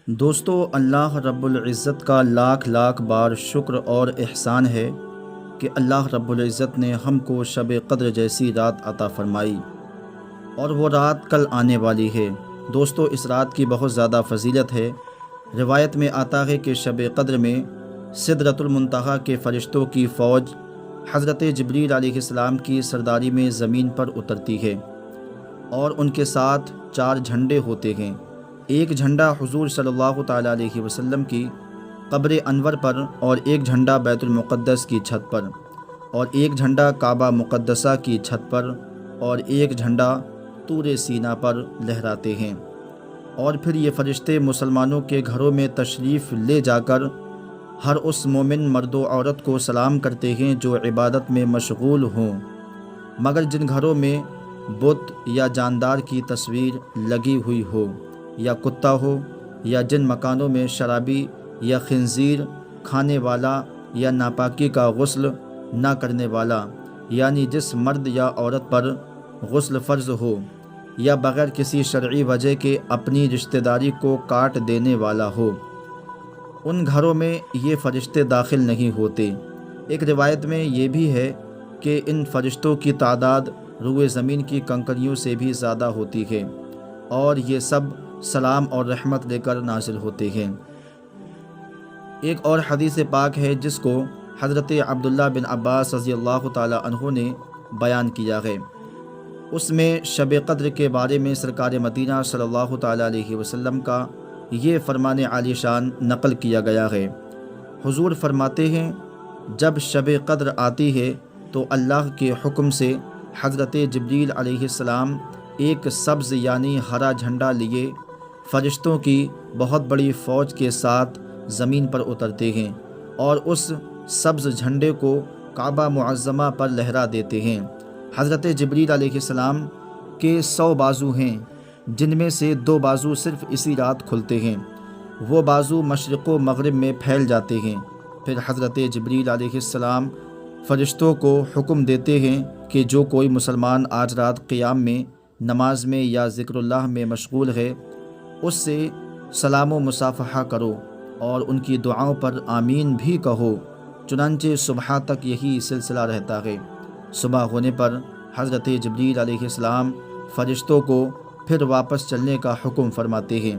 دوستو، اللہ رب العزت کا لاکھ لاکھ بار شکر اور احسان ہے کہ اللہ رب العزت نے ہم کو شب قدر جیسی رات عطا فرمائی، اور وہ رات کل آنے والی ہے۔ دوستو، اس رات کی بہت زیادہ فضیلت ہے۔ روایت میں آتا ہے کہ شب قدر میں سدرۃ المنتہا کے فرشتوں کی فوج حضرت جبریل علیہ السلام کی سرداری میں زمین پر اترتی ہے، اور ان کے ساتھ 4 جھنڈے ہوتے ہیں۔ ایک جھنڈا حضور صلی اللہ تعالیٰ علیہ وسلم کی قبر انور پر، اور ایک جھنڈا بیت المقدس کی چھت پر، اور ایک جھنڈا کعبہ مقدسہ کی چھت پر، اور ایک جھنڈا طور سینا پر لہراتے ہیں۔ اور پھر یہ فرشتے مسلمانوں کے گھروں میں تشریف لے جا کر ہر اس مومن مرد و عورت کو سلام کرتے ہیں جو عبادت میں مشغول ہوں، مگر جن گھروں میں بت یا جاندار کی تصویر لگی ہوئی ہو، یا کتا ہو، یا جن مکانوں میں شرابی یا خنزیر کھانے والا یا ناپاکی کا غسل نہ کرنے والا، یعنی جس مرد یا عورت پر غسل فرض ہو یا بغیر کسی شرعی وجہ کے اپنی رشتہ داری کو کاٹ دینے والا ہو، ان گھروں میں یہ فرشتے داخل نہیں ہوتے۔ ایک روایت میں یہ بھی ہے کہ ان فرشتوں کی تعداد روئے زمین کی کنکریوں سے بھی زیادہ ہوتی ہے، اور یہ سب سلام اور رحمت لے کر نازل ہوتے ہیں۔ ایک اور حدیث پاک ہے جس کو حضرت عبداللہ بن عباس رضی اللہ تعالی عنہ نے بیان کیا ہے۔ اس میں شب قدر کے بارے میں سرکار مدینہ صلی اللہ تعالی علیہ وسلم کا یہ فرمان عالی شان نقل کیا گیا ہے۔ حضور فرماتے ہیں، جب شب قدر آتی ہے تو اللہ کے حکم سے حضرت جبریل علیہ السلام ایک سبز یعنی ہرا جھنڈا لیے فرشتوں کی بہت بڑی فوج کے ساتھ زمین پر اترتے ہیں، اور اس سبز جھنڈے کو کعبہ معظمہ پر لہرا دیتے ہیں۔ حضرت جبریل علیہ السلام کے 100 بازو ہیں، جن میں سے 2 بازو صرف اسی رات کھلتے ہیں۔ وہ بازو مشرق و مغرب میں پھیل جاتے ہیں۔ پھر حضرت جبریل علیہ السلام فرشتوں کو حکم دیتے ہیں کہ جو کوئی مسلمان آج رات قیام میں، نماز میں یا ذکر اللہ میں مشغول ہے، اس سے سلام و مصافحہ کرو اور ان کی دعاؤں پر آمین بھی کہو۔ چنانچہ صبح تک یہی سلسلہ رہتا ہے۔ صبح ہونے پر حضرت جبریل علیہ السلام فرشتوں کو پھر واپس چلنے کا حکم فرماتے ہیں۔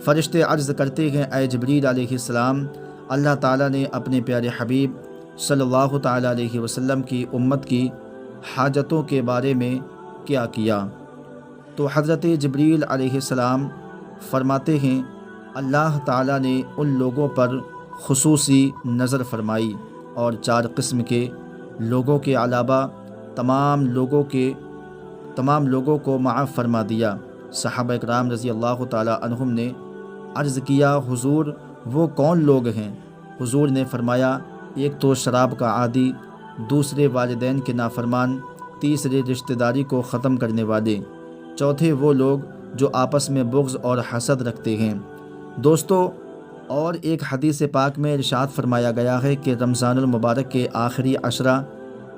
فرشتے عرض کرتے ہیں، اے جبریل علیہ السلام، اللہ تعالیٰ نے اپنے پیارے حبیب صلی اللہ تعالیٰ علیہ وسلم کی امت کی حاجتوں کے بارے میں کیا کیا؟ تو حضرت جبریل علیہ السلام فرماتے ہیں، اللہ تعالیٰ نے ان لوگوں پر خصوصی نظر فرمائی، اور 4 قسم کے لوگوں کے علاوہ تمام لوگوں کو معاف فرما دیا۔ صحابہ اکرام رضی اللہ تعالیٰ عنہم نے عرض کیا، حضور وہ کون لوگ ہیں؟ حضور نے فرمایا، ایک تو شراب کا عادی، دوسرے والدین کے نافرمان، تیسرے رشتہ داری کو ختم کرنے والے، چوتھے وہ لوگ جو آپس میں بغض اور حسد رکھتے ہیں۔ دوستو، اور ایک حدیث پاک میں ارشاد فرمایا گیا ہے کہ رمضان المبارک کے آخری عشرہ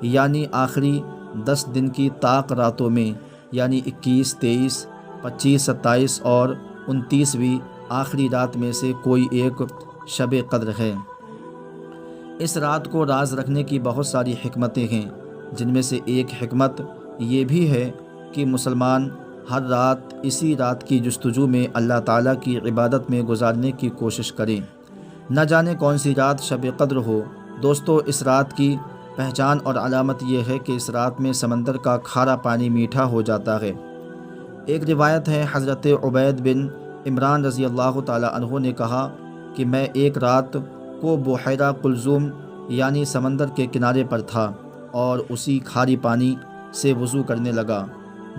یعنی آخری 10 دن کی طاق راتوں میں، یعنی 21، 23، 25، 27 اور 29ویں آخری رات میں سے کوئی ایک شب قدر ہے۔ اس رات کو راز رکھنے کی بہت ساری حکمتیں ہیں، جن میں سے ایک حکمت یہ بھی ہے کہ مسلمان ہر رات اسی رات کی جستجو میں اللہ تعالیٰ کی عبادت میں گزارنے کی کوشش کریں۔ نہ جانے کون سی رات شب قدر ہو۔ دوستو، اس رات کی پہچان اور علامت یہ ہے کہ اس رات میں سمندر کا کھارا پانی میٹھا ہو جاتا ہے۔ ایک روایت ہے، حضرت عبید بن عمران رضی اللہ تعالیٰ عنہ نے کہا کہ میں ایک رات کو بحیرہ قلزم یعنی سمندر کے کنارے پر تھا، اور اسی کھاری پانی سے وضو کرنے لگا۔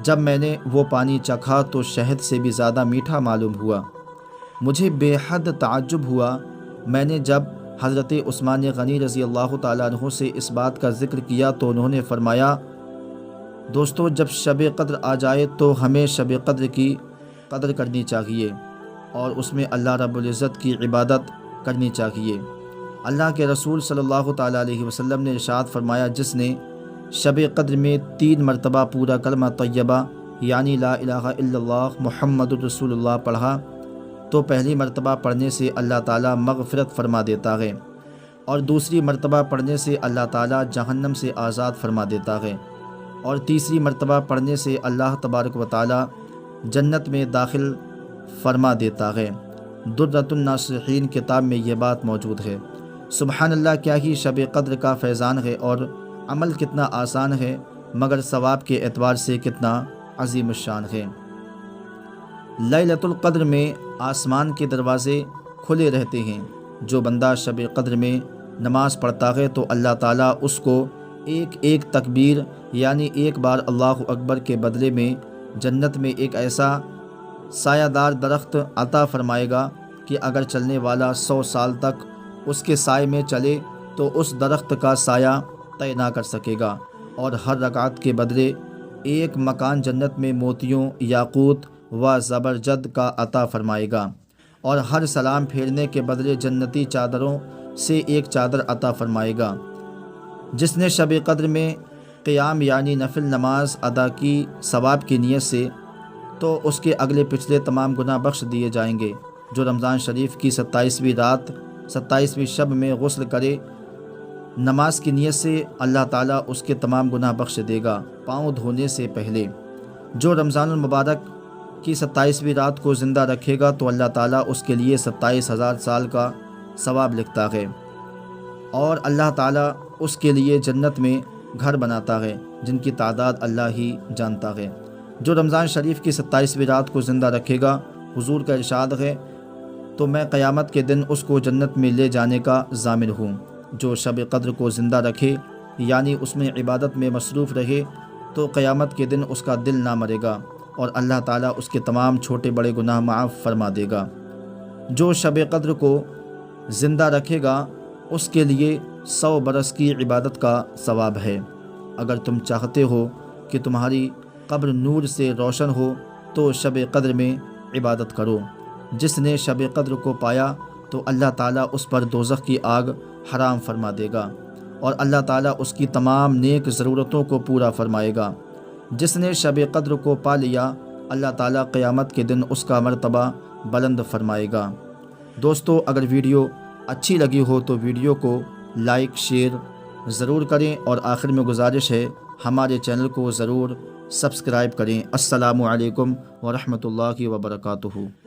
جب میں نے وہ پانی چکھا تو شہد سے بھی زیادہ میٹھا معلوم ہوا۔ مجھے بے حد تعجب ہوا۔ میں نے جب حضرت عثمان غنی رضی اللہ تعالیٰ عنہ سے اس بات کا ذکر کیا تو انہوں نے فرمایا، دوستو، جب شب قدر آ جائے تو ہمیں شب قدر کی قدر کرنی چاہیے، اور اس میں اللہ رب العزت کی عبادت کرنی چاہیے۔ اللہ کے رسول صلی اللہ تعالیٰ علیہ وسلم نے ارشاد فرمایا، جس نے شب قدر میں 3 مرتبہ پورا کلمہ طیبہ یعنی لا الہ الا اللہ محمد الرسول اللہ پڑھا، تو پہلی مرتبہ پڑھنے سے اللہ تعالیٰ مغفرت فرما دیتا ہے، اور دوسری مرتبہ پڑھنے سے اللہ تعالیٰ جہنم سے آزاد فرما دیتا ہے، اور تیسری مرتبہ پڑھنے سے اللہ تبارک و تعالیٰ جنت میں داخل فرما دیتا ہے۔ درۃ الناصحین کتاب میں یہ بات موجود ہے۔ سبحان اللہ، کیا ہی شب قدر کا فیضان ہے، اور عمل کتنا آسان ہے، مگر ثواب کے اعتبار سے کتنا عظیم الشان ہے۔ لیلۃ القدر میں آسمان کے دروازے کھلے رہتے ہیں۔ جو بندہ شب قدر میں نماز پڑھتا ہے تو اللہ تعالیٰ اس کو ایک ایک تکبیر یعنی ایک بار اللہ اکبر کے بدلے میں جنت میں ایک ایسا سایہ دار درخت عطا فرمائے گا کہ اگر چلنے والا 100 سال تک اس کے سائے میں چلے تو اس درخت کا سایہ طے نہ کر سکے گا، اور ہر رکعت کے بدلے ایک مکان جنت میں موتیوں، یاقوت و زبرجد کا عطا فرمائے گا، اور ہر سلام پھیرنے کے بدلے جنتی چادروں سے ایک چادر عطا فرمائے گا۔ جس نے شب قدر میں قیام یعنی نفل نماز ادا کی ثواب کی نیت سے، تو اس کے اگلے پچھلے تمام گناہ بخش دیے جائیں گے۔ جو رمضان شریف کی 27ویں رات 27ویں شب میں غسل کرے نماز کی نیت سے، اللہ تعالیٰ اس کے تمام گناہ بخش دے گا پاؤں دھونے سے پہلے۔ جو رمضان المبارک کی 27ویں رات کو زندہ رکھے گا تو اللہ تعالیٰ اس کے لیے 27,000 سال کا ثواب لکھتا ہے، اور اللہ تعالیٰ اس کے لیے جنت میں گھر بناتا ہے جن کی تعداد اللہ ہی جانتا ہے۔ جو رمضان شریف کی 27ویں رات کو زندہ رکھے گا، حضور کا ارشاد ہے، تو میں قیامت کے دن اس کو جنت میں لے جانے کا ضامن ہوں۔ جو شب قدر کو زندہ رکھے یعنی اس میں عبادت میں مصروف رہے تو قیامت کے دن اس کا دل نہ مرے گا، اور اللہ تعالیٰ اس کے تمام چھوٹے بڑے گناہ معاف فرما دے گا۔ جو شب قدر کو زندہ رکھے گا اس کے لیے 100 برس کی عبادت کا ثواب ہے۔ اگر تم چاہتے ہو کہ تمہاری قبر نور سے روشن ہو تو شب قدر میں عبادت کرو۔ جس نے شب قدر کو پایا تو اللہ تعالیٰ اس پر دوزخ کی آگ حرام فرما دے گا، اور اللہ تعالیٰ اس کی تمام نیک ضرورتوں کو پورا فرمائے گا۔ جس نے شب قدر کو پا لیا، اللہ تعالیٰ قیامت کے دن اس کا مرتبہ بلند فرمائے گا۔ دوستو، اگر ویڈیو اچھی لگی ہو تو ویڈیو کو لائک شیئر ضرور کریں، اور آخر میں گزارش ہے ہمارے چینل کو ضرور سبسکرائب کریں۔ السلام علیکم ورحمۃ اللہ وبرکاتہ۔